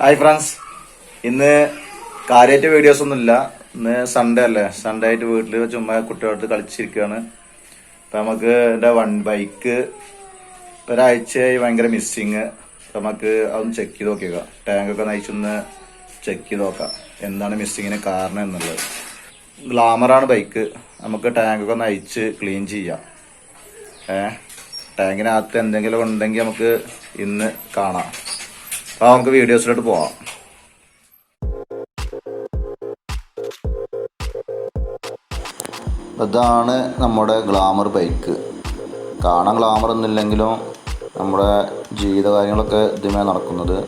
Hi friends, ഇന്ന് കാര്യമായിട്ട് videos ഒന്നുമില്ല. ഇന്ന് സൺഡേ അല്ലേ, സൺഡേ ആയിട്ട് വീട്ടിൽ ചുമ്മാ കുട്ടികളടുത്ത് കളിച്ചിരിക്കുകയാണ്. അപ്പം നമുക്ക് എൻ്റെ ബൈക്ക് ഒരാഴ്ചയായി ഭയങ്കര മിസ്സിങ്. നമുക്ക് അതൊന്ന് ചെക്ക് ചെയ്ത് നോക്കിയേക്കാം. ടാങ്കൊക്കെ നയിച്ചൊന്ന് ചെക്ക് ചെയ്ത് നോക്കാം എന്താണ് മിസ്സിങ്ങിന് കാരണം എന്നുള്ളത്. ഗ്ലാമറാണ് ബൈക്ക്. നമുക്ക് ടാങ്കൊക്കെ നയിച്ച് ക്ലീൻ ചെയ്യാം. ടാങ്കിനകത്ത് എന്തെങ്കിലും ഉണ്ടെങ്കിൽ നമുക്ക് ഇന്ന് കാണാം. അപ്പോൾ നമുക്ക് വീഡിയോസിലോട്ട് പോവാം. ഇതാണ് നമ്മുടെ ഗ്ലാമർ ബൈക്ക്. കാണാൻ ഗ്ലാമർ ഒന്നുമില്ലെങ്കിലും നമ്മുടെ ജീവിത കാര്യങ്ങളൊക്കെ ഇതുമേ നടക്കുന്നത്.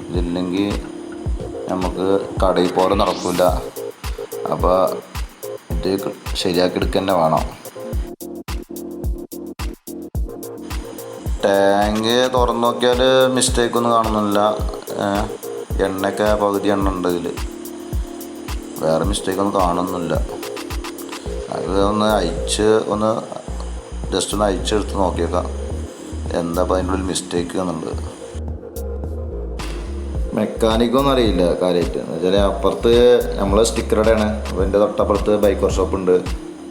ഇതില്ലെങ്കിൽ നമുക്ക് കടയിൽ പോലെ നടക്കില്ല. അപ്പോൾ ഇത് ശരിയാക്കി എടുക്കുക തന്നെ വേണം. ടാങ്ക് തുറന്നു നോക്കിയാൽ മിസ്റ്റേക്കൊന്നും കാണുന്നില്ല. എണ്ണയൊക്കെ പകുതി എണ്ണ ഉണ്ട് ഇതിൽ, വേറെ മിസ്റ്റേക്കൊന്നും കാണുന്നില്ല. അത് ഒന്ന് ജസ്റ്റ് ഒന്ന് അയച്ചെടുത്ത് നോക്കിയേക്കാം എന്താ അപ്പോൾ അതിൻ്റെ ഉള്ളിൽ മിസ്റ്റേക്ക് എന്നുള്ളത്. മെക്കാനിക്കൊന്നും അറിയില്ല കാര്യമായിട്ട്. എന്ന് വെച്ചാൽ അപ്പുറത്ത് നമ്മളെ സ്റ്റിക്കറുടെയാണ്. അപ്പോൾ എൻ്റെ തൊട്ടപ്പുറത്ത് ബൈക്ക് വർക്ക്ഷോപ്പ് ഉണ്ട്,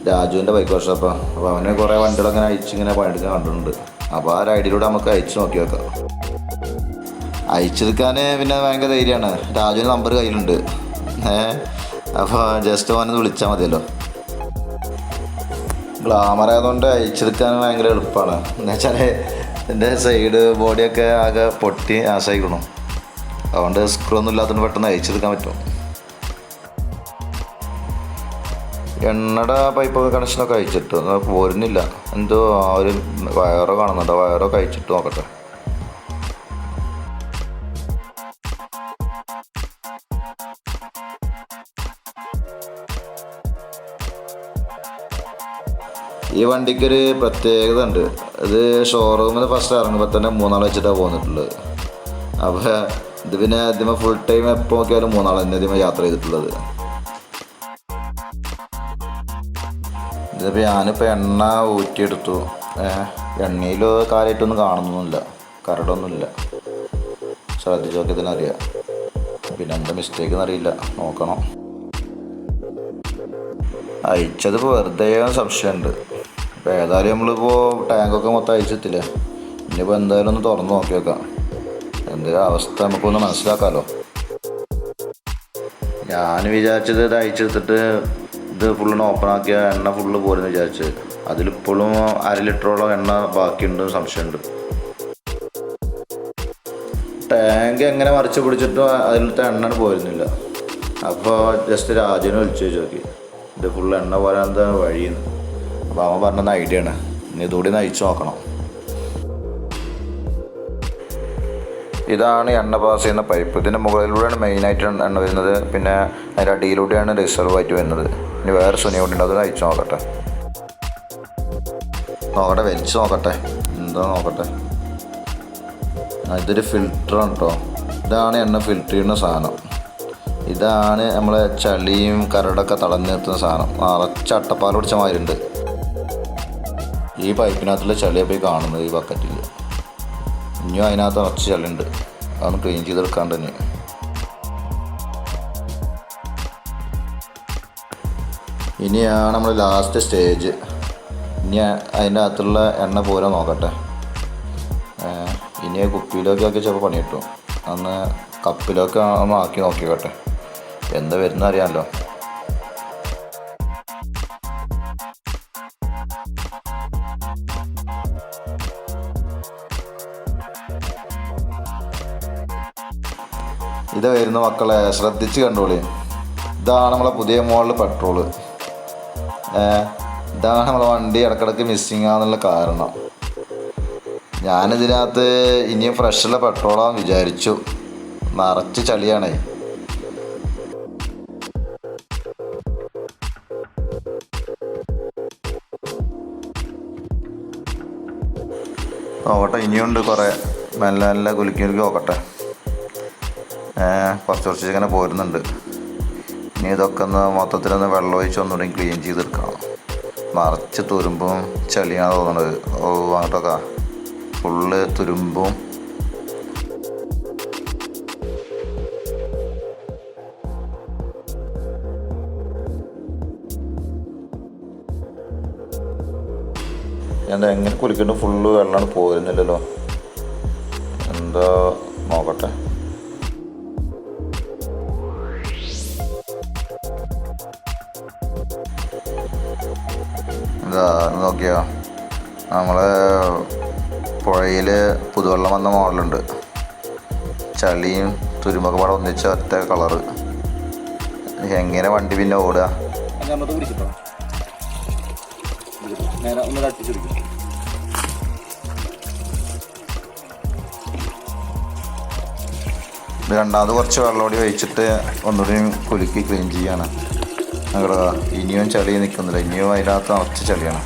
രാജുവിൻ്റെ ബൈക്ക് വർക്ക്ഷോപ്പാണ്. അപ്പോൾ അവന് കുറേ വണ്ടികളങ്ങനെ അയച്ചിങ്ങനെ പണിയെടുക്കാൻ കണ്ടിട്ടുണ്ട്. അപ്പോൾ ആ ഐഡിയിലൂടെ നമുക്ക് അയച്ചു നോക്കി വെക്കാം. അയച്ചെടുക്കാൻ പിന്നെ ഭയങ്കര ധൈര്യമാണ്. രാജുവിൻ്റെ നമ്പർ കയ്യിലുണ്ട്. അപ്പോൾ ജസ്റ്റ് അവനൊന്ന് വിളിച്ചാൽ മതിയല്ലോ. ഗ്ലാമർ ആയതുകൊണ്ട് അയച്ചെടുക്കാൻ ഭയങ്കര എളുപ്പമാണ്. എന്ന് വെച്ചാൽ എൻ്റെ സൈഡ് ബോഡിയൊക്കെ ആകെ പൊട്ടി ആശയിക്കണം. അതുകൊണ്ട് സ്ക്രൂ ഒന്നും ഇല്ലാത്തതുകൊണ്ട് പെട്ടെന്ന് അയച്ചെടുക്കാൻ പറ്റും. എണ്ണയുടെ പൈപ്പൊക്കെ കണക്ഷനൊക്കെ അയച്ചിട്ട് പോരുന്നില്ല. എന്തോ ആ ഒരു വയറോ കാണുന്നുണ്ടോ, വയറൊക്കെ അയച്ചിട്ട് നോക്കട്ടെ. ഈ വണ്ടിക്കൊരു പ്രത്യേകത ഉണ്ട്. ഇത് ഷോറൂമിൽ നിന്ന് ഫസ്റ്റ് ഇറങ്ങുമ്പോൾ തന്നെ മൂന്നാൾ വെച്ചിട്ടാണ് പോന്നിട്ടുള്ളത്. അപ്പോൾ ഇത് പിന്നെ ആദ്യമേ ഫുൾ ടൈം എപ്പോൾ നോക്കിയാലും മൂന്നാൾ തന്നെ ആദ്യമേ യാത്ര ചെയ്തിട്ടുള്ളത്. ഇതിപ്പോൾ ഞാനിപ്പോൾ എണ്ണ ഊറ്റിയെടുത്തു. എണ്ണയിൽ കാര്യമായിട്ടൊന്നും കാണുന്നൊന്നുമില്ല, കരടൊന്നുമില്ല. ശ്രദ്ധിച്ച് നോക്കിയതിന് അറിയാം. പിന്നെ എന്താ മിസ്റ്റേക്ക് എന്നറിയില്ല, നോക്കണം. അയച്ചതിപ്പോൾ വെറുതെ സംശയമുണ്ട്. ഇപ്പോൾ ഏതായാലും നമ്മളിപ്പോൾ ടാങ്കൊക്കെ മൊത്തം അയച്ചെത്തില്ലേ, ഇനിയിപ്പോൾ എന്തായാലും ഒന്ന് തുറന്ന് നോക്കി വെക്കാം. എന്തെങ്കിലും അവസ്ഥ നമുക്കൊന്ന് മനസ്സിലാക്കാമല്ലോ. ഞാൻ വിചാരിച്ചത് ഇത് അയച്ചെടുത്തിട്ട് ഇത് ഫുള്ളിന് ഓപ്പൺ ആക്കിയ എണ്ണ ഫുള്ള് പോരെന്ന് വിചാരിച്ച്. അതിലിപ്പോഴും 1/2 ലിറ്ററോളം എണ്ണ ബാക്കിയുണ്ടെന്ന് സംശയമുണ്ട്. ടാങ്ക് എങ്ങനെ മറിച്ച് പിടിച്ചിട്ടും അതിലത്തെ എണ്ണ പോരുന്നില്ല. അപ്പോൾ ജസ്റ്റ് രാജുവിനെ വിളിച്ച് നോക്കി ഇത് ഫുള്ള് എണ്ണ പോരാൻ എന്താ വഴിയെന്ന്. അപ്പോൾ അവൻ പറഞ്ഞ ഐഡിയ ആണ്. ഇനി ഇതുകൂടി നയിച്ച് നോക്കണം. ഇതാണ് എണ്ണ പാസ് ചെയ്യുന്ന പൈപ്പ്. ഇതിൻ്റെ മുകളിലൂടെയാണ് മെയിനായിട്ട് എണ്ണ വരുന്നത്. പിന്നെ അതിൻ്റെ അടിയിലൂടെയാണ് റിസർവ് ആയിട്ട് വരുന്നത്. ഇനി വേറെ സുനി കൂടി ഉണ്ട്, അത് അയച്ചു നോക്കട്ടെ. വലിച്ച് നോക്കട്ടെ എന്താ നോക്കട്ടെ. ഇതൊരു ഫിൽറ്ററാണ് കേട്ടോ. ഇതാണ് എണ്ണ ഫിൽറ്റർ ചെയ്യുന്ന സാധനം. ഇതാണ് നമ്മളെ ചളിയും കരടൊക്കെ തടഞ്ഞു നിർത്തുന്ന സാധനം. നിറച്ച് അട്ടപ്പാൽ പിടിച്ച മാതിരി ഉണ്ട്. ഈ പൈപ്പിനകത്തുള്ള ചളിയെ പോയി കാണുന്നത് ഈ ബക്കറ്റിൽ. ഇനിയും അതിനകത്ത് നിറച്ച് ചളിയുണ്ട്, അതൊന്ന് ക്ലീൻ ചെയ്തെടുക്കാണ്ട് തന്നെ. ഇനിയാണ് നമ്മൾ ലാസ്റ്റ് സ്റ്റേജ്. ഇനി അതിൻ്റെ അകത്തുള്ള എണ്ണ പോരാൻ നോക്കട്ടെ. ഇനി കുപ്പിയിലൊക്കെ ആക്കി ചിലപ്പോൾ പണി കിട്ടും. അന്ന് കപ്പിലൊക്കെ ഒന്ന് ആക്കി നോക്കിക്കോട്ടെ, എന്താ വരുന്ന അറിയാമല്ലോ. ഇത് വരുന്ന മക്കളെ ശ്രദ്ധിച്ച് കണ്ടോളി. ഇതാണ് നമ്മളെ പുതിയ മോഡൽ പെട്രോള്. ഇതാണ് നമ്മളെ വണ്ടി ഇടക്കിടക്ക് മിസ്സിങ് ആണെന്നുള്ള കാരണം. ഞാനിതിനകത്ത് ഇനിയും ഫ്രഷുള്ള പെട്രോളാന്ന് വിചാരിച്ചു. നിറച്ച് ചളിയാണേ. നോക്കട്ടെ, ഇനിയുണ്ട് കുറേ. മെല്ലെ മെല്ലെ കുലുക്കി നോക്കട്ടെ. കുറച്ച് ഇങ്ങനെ പോരുന്നുണ്ട്. ഇനി ഇതൊക്കെ ഒന്ന് മൊത്തത്തിലൊന്ന് വെള്ളം ഒഴിച്ച് ഒന്നുകൂടി ക്ലീൻ ചെയ്തെടുക്കണം. നിറച്ച് തുരുമ്പും ചളിയാണ് തോന്നുന്നത്. അങ്ങോട്ടൊക്കെ ഫുള്ള് തുരുമ്പും ഞാൻ എങ്ങനെ കുളിക്കണ്ട ഫുള്ള് വെള്ളമാണ് പോരുന്നില്ലല്ലോ, എന്താ നോക്കട്ടെ. എന്താ നോക്കിയോ, നമ്മളെ പുഴയിൽ പുതുവെള്ളം വന്ന മോഡലുണ്ട്. ചളിയും തുരുമ്പൊക്കെ പാടെ ഒന്നിച്ച ഒറ്റ കളറ്. എങ്ങനെ വണ്ടി പിന്നെ ഓടുക? രണ്ടാമത് കുറച്ച് വെള്ളം കൂടി ഒഴിച്ചിട്ട് ഒന്നുകൂടി കുലുക്കി ക്ലീൻ ചെയ്യാണ്. അങ്ങനെ ഇനിയും ചളി നിൽക്കുന്നില്ല, ഇനിയും അതിനകത്ത് നിറച്ച് ചളിയാണ്.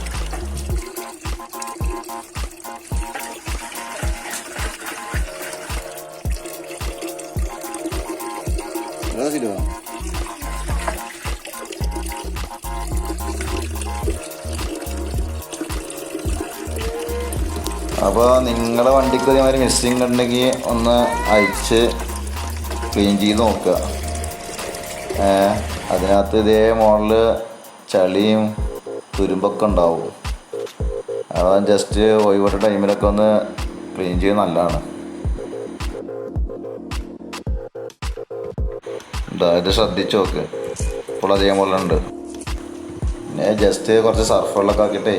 അപ്പോൾ നിങ്ങളുടെ വണ്ടിക്ക് അതേമാതിരി മിസ്സിങ് ഉണ്ടെങ്കിൽ ഒന്ന് അയച്ച് ക്ലീൻ ചെയ്ത് നോക്കുക. അതിനകത്ത് ഇതേ മോഡല് ചളിയും തുരുമ്പൊക്കെ ഉണ്ടാവും. അത് ജസ്റ്റ് ഒഴിവിട്ട ടൈമിലൊക്കെ ഒന്ന് ക്ലീൻ ചെയ്ത് നല്ലതാണ്. ഇത് ശ്രദ്ധിച്ച് നോക്ക്, ഇപ്പോൾ അതേപോലെ ഉണ്ട്. പിന്നെ ജസ്റ്റ് കുറച്ച് സർഫ് വെള്ളമൊക്കെ ആക്കിയിട്ടേ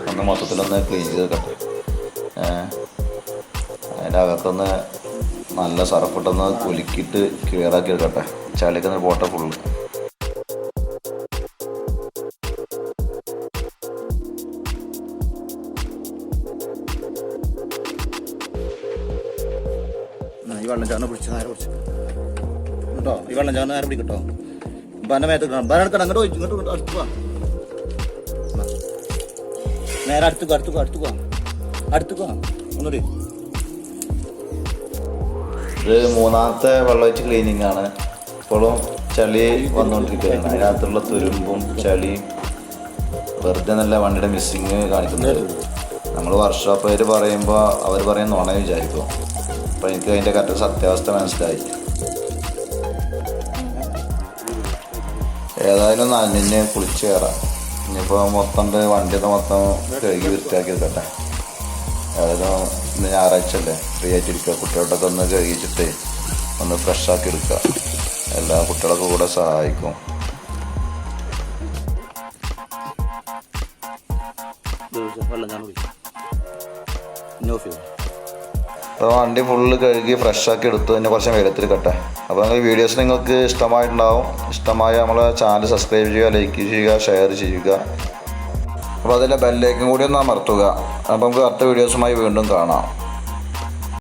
ഒന്ന് മൊത്തത്തിലൊന്ന് ക്ലീൻ ചെയ്ത് വെക്കട്ടെ. അതിൻ്റെ അകത്തൊന്ന് നല്ല സർഫിട്ടൊന്ന് കുലുക്കിയിട്ട് ക്ലിയറാക്കി എടുക്കട്ടെ, ചളിയൊക്കെ ഒന്ന് പോട്ടെ ഫുള്ള്. ഈ വെള്ളം ചാറിനെ പിടിച്ച് നേരെ പിടിച്ച് കേട്ടോ, ഈ വെള്ളം ചാറിന് നേരെ പിടിക്കട്ടോ. ബന മേത്ത് ബനെടുക്കണം, ഇങ്ങോട്ട് അടുത്ത് പോവാ, നേരെ അടുത്ത് പോവാ ഒന്നുകൂടി. ഇത് മൂന്നാമത്തെ വെള്ളമൊഴിച്ച് ക്ലീനിങ് ആണ്. ഇപ്പോഴും ചളി വന്നുകൊണ്ടിരിക്കുകയാണ്. അതിനകത്തുള്ള തുരുമ്പും ചളിയും വെറുതെ നല്ല വണ്ടിയുടെ മിസ്സിങ് കാണിക്കുന്നത്. നമ്മൾ വർക്ക്ഷോപ്പുകാർ പറയുമ്പോൾ അവർ പറയുന്ന നുണ വിചാരിക്കും. അപ്പോൾ എനിക്ക് അതിൻ്റെ കറക്റ്റ് സത്യാവസ്ഥ മനസ്സിലായി. ഏതായാലും നനഞ്ഞ് കുളിച്ച് കയറാം. ഇനിയിപ്പോൾ മൊത്തം വണ്ടിയൊക്കെ മൊത്തം കഴുകി വൃത്തിയാക്കി എടുക്കട്ടെ. അതായത് ഇന്ന് ഞായറാഴ്ച അല്ലേ, ഫ്രീ ആയിട്ടിരിക്കുക. കുട്ടികളോടൊക്കെ ഒന്ന് കഴുകിച്ചിട്ട് ഒന്ന് ഫ്രഷാക്കി എടുക്കുക. എല്ലാ കുട്ടികളൊക്കെ കൂടെ സഹായിക്കും. അപ്പോൾ വണ്ടി ഫുള്ള് കഴുകി ഫ്രഷാക്കി എടുത്തു. പിന്നെ കുറച്ച് വെയിലത്തിരിക്കട്ടെ. അപ്പോൾ നിങ്ങൾ വീഡിയോസ് നിങ്ങൾക്ക് ഇഷ്ടമായിട്ടുണ്ടാവും. ഇഷ്ടമായ നമ്മളെ ചാനൽ സബ്സ്ക്രൈബ് ചെയ്യുക, ലൈക്ക് ചെയ്യുക, ഷെയർ ചെയ്യുക. അപ്പോൾ അതിലെ ബെല്ലേക്കും കൂടി ഒന്ന് അമർത്തുക. അപ്പോൾ നമുക്ക് അടുത്ത വീഡിയോസുമായി വീണ്ടും കാണാം.